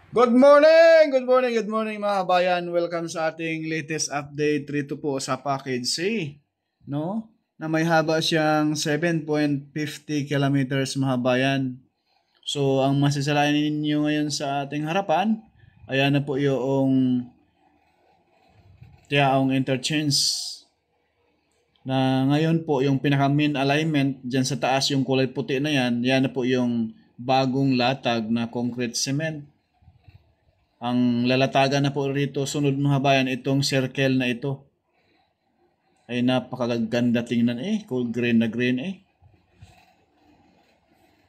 Good morning! Good morning, good morning mga kabayan. Welcome sa ating latest update rito po sa package C, no? Na may haba siyang 7.50 kilometers mga kabayan. So, ang masasalayan ninyo ngayon sa ating harapan, ayan na po yung Tiaong Interchange. Na ngayon po yung pinaka-main alignment dyan sa taas, yung kulay puti na yan na po yung bagong latag na concrete cement. Ang lalatagan na po rito, sunod mga bayan, itong circle na ito. Ay napakaganda tingnan cool green na green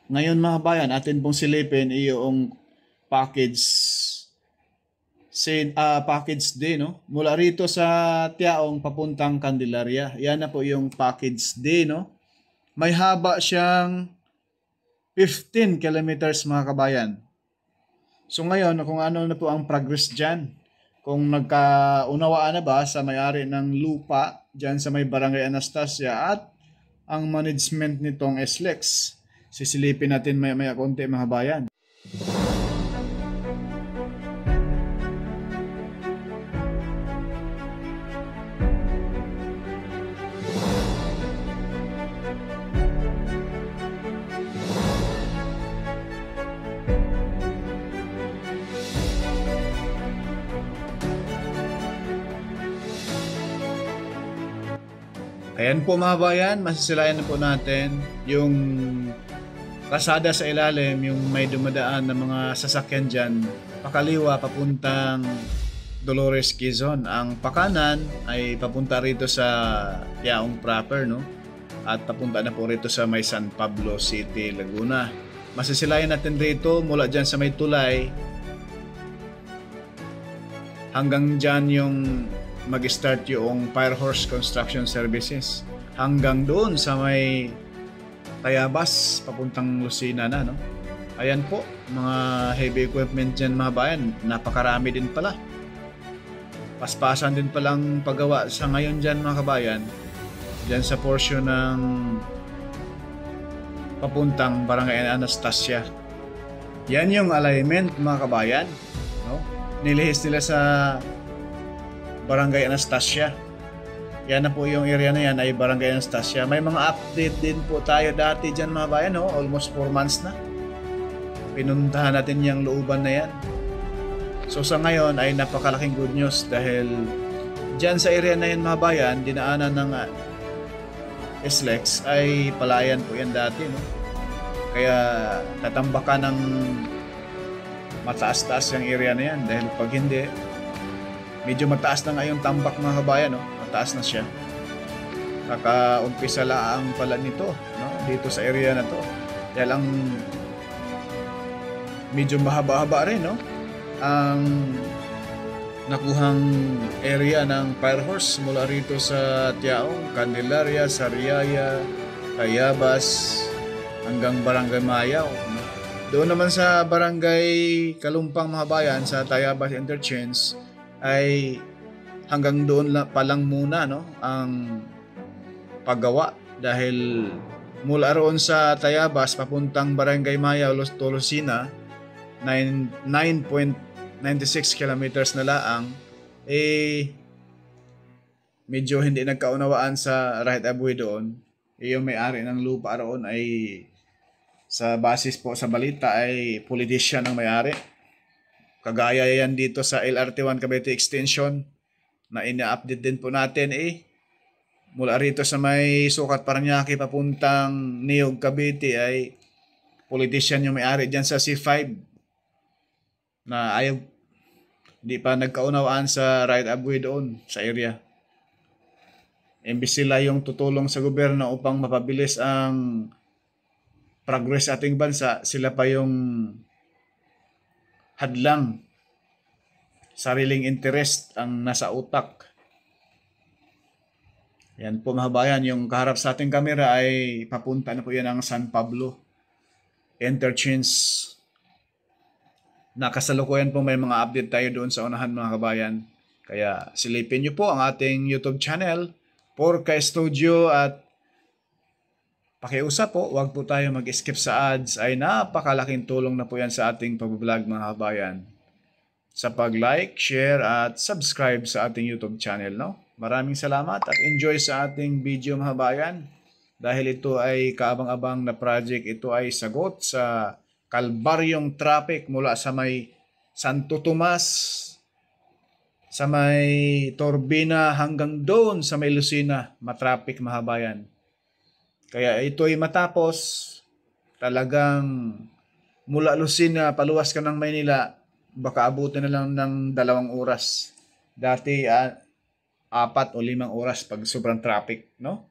Ngayon mga bayan, atin pong silipin yung package package D, no? Mula rito sa Tiaong papuntang Candelaria. Yan na po yung package D, no? May haba siyang 15 kilometers mga kabayan. So ngayon, kung ano na po ang progress dyan, kung nagkaunawaan na ba sa may-ari ng lupa dyan sa may Barangay Anastasia at ang management nitong SLEX. Sisilipin natin maya konti mga bayan. Ayan po mga bayan, masisilayan na po natin yung kasada sa ilalim, yung may dumadaan na mga sasakyan dyan, pakaliwa papuntang Dolores, Quezon. Ang pakanan ay papunta rito sa Yaong proper, no? At papunta na po rito sa may San Pablo City, Laguna. Masisilayan natin rito mula dyan sa may tulay hanggang dyan yung mag-start yung Firehorse Construction Services hanggang doon sa may Tayabas papuntang Lucena na, no? Ayan po, mga heavy equipment dyan mga bayan, napakarami din pala. Paspasan din palang paggawa sa ngayon dyan mga kabayan, dyan sa portion ng papuntang Barangay Anastasia. Yan yung alignment mga kabayan, no? Nilihis nila sa Barangay Anastasia. Yan na po yung area na yan ay Barangay Anastasia. May mga update din po tayo dati dyan mga bayan, no? Almost 4 months na. Pinuntahan natin yung looban na yan. So sa ngayon ay napakalaking good news dahil dyan sa area na yan mga bayan, dinaanan ng SLEX ay palayan po yan dati, no? Kaya tatambakan ng mataas-taas yung area na yan dahil pag hindi, medyo mataas na nga yung tambak mga kabayan, no? Mataas na siya. Kaka-umpisa lang pala nito, no? Dito sa area na to. Kaya lang medyo mahaba-haba rin, no? Ang nakuhang area ng Firehorse mula rito sa Tiaong, Candelaria, Sariaya, Tayabas, hanggang Barangay Mayaw, no? Doon naman sa Barangay Kalumpang mga bayan, sa Tayabas Interchange, ay hanggang doon pa lang muna, no, ang paggawa dahil mula roon sa Tayabas papuntang Barangay Mayaw, Lucena, 9.96 kilometers na laang, medyo hindi nagkaunawaan sa right of way doon. Yung may-ari ng lupa roon ay sa basis po sa balita ay politician ang may-ari. Kagaya yan dito sa LRT1 Cavite Extension na ina-update din po natin mula rito sa may Sukat Parañaque papuntang Niyog Cavite ay politician yung may-ari dyan sa C5 na ayaw, hindi pa nagkaunawaan sa right of way doon sa area. Imbis sila yung tutulong sa gobyerno upang mapabilis ang progress ating bansa, sila pa yung hadlang. Sariling interest ang nasa utak. Yan po mga bayan, yung kaharap sa ating kamera ay papunta na po yan ang San Pablo Interchange. Nakasalukuyan po may mga update tayo doon sa unahan mga kabayan. Kaya silipin nyo po ang ating YouTube channel, Porka Studio, at pakiusap po, wag po tayo mag-skip sa ads, ay napakalaking tulong na po yan sa ating pag-vlog mga kabayan. sa pag-like, share at subscribe sa ating YouTube channel. No? Maraming salamat at enjoy sa ating video mga bayan. Dahil ito ay kaabang-abang na project, ito ay sagot sa kalbaryong traffic mula sa may Santo Tomas, sa may Torbina hanggang doon sa may Lucena, matraffic mga bayan. Kaya ito ay matapos, talagang mula Lucena, paluwas ka ng Maynila, baka abutin na lang ng 2 oras. Dati 4 o 5 oras pag sobrang traffic, no?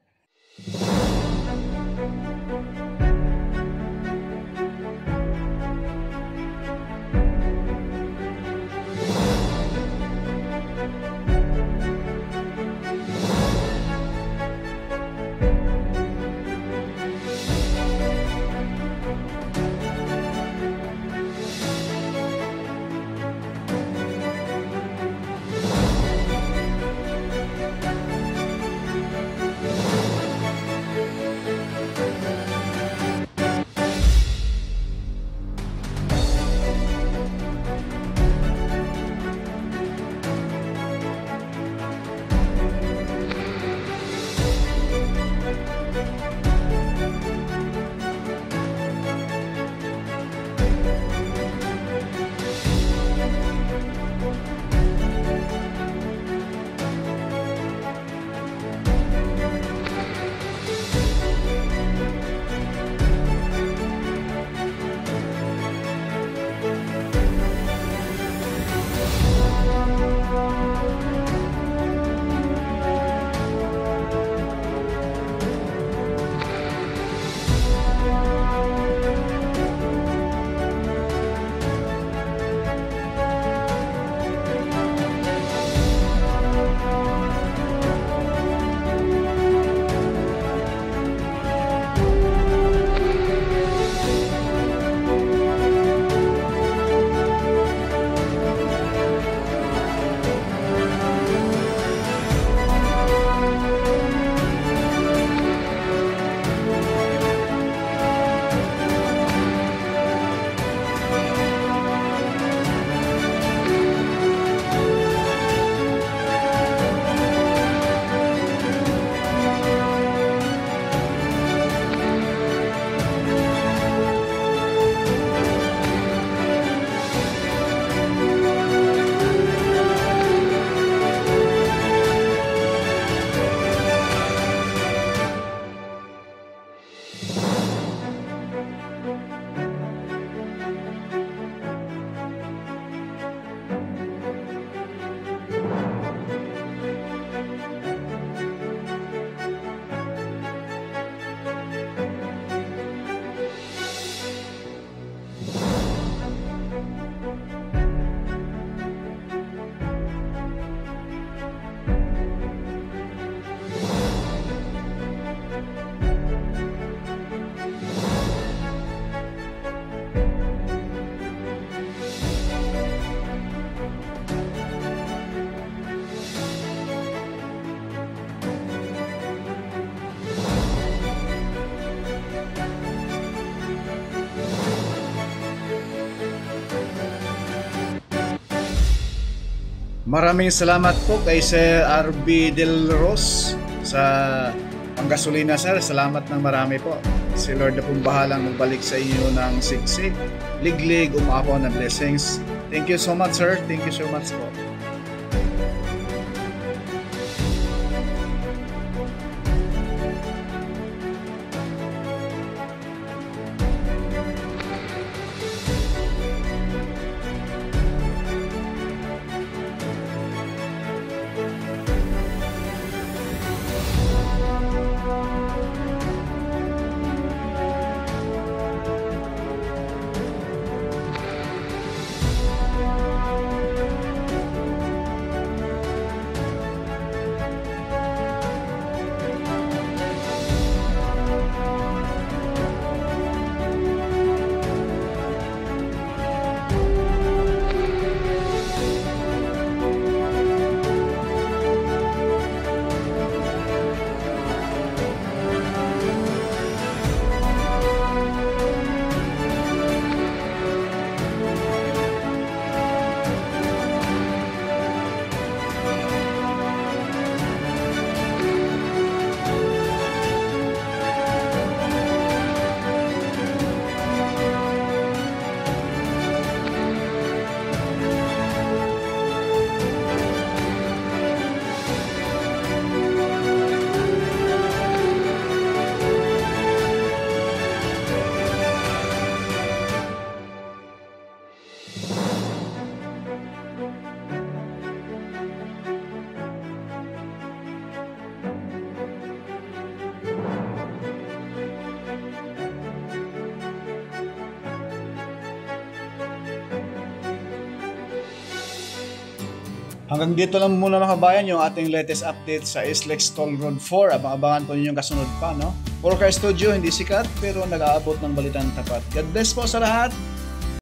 Maraming salamat po kay Sir RB Del Ros sa panggasolina, sir. Salamat ng marami po. Si Lord na pong bahalang magbalik sa inyo ng siksik, liglig, umapaw na blessings. Thank you so much, sir. Thank you so much po. Hanggang dito lang muna mga kabayan yung ating latest update sa SLEX Toll Road 4. Abang-abangan po ninyo yung kasunod pa, no? Forecast Studio, hindi sikat pero nag-aabot ng balitang tapat. God bless po sa lahat.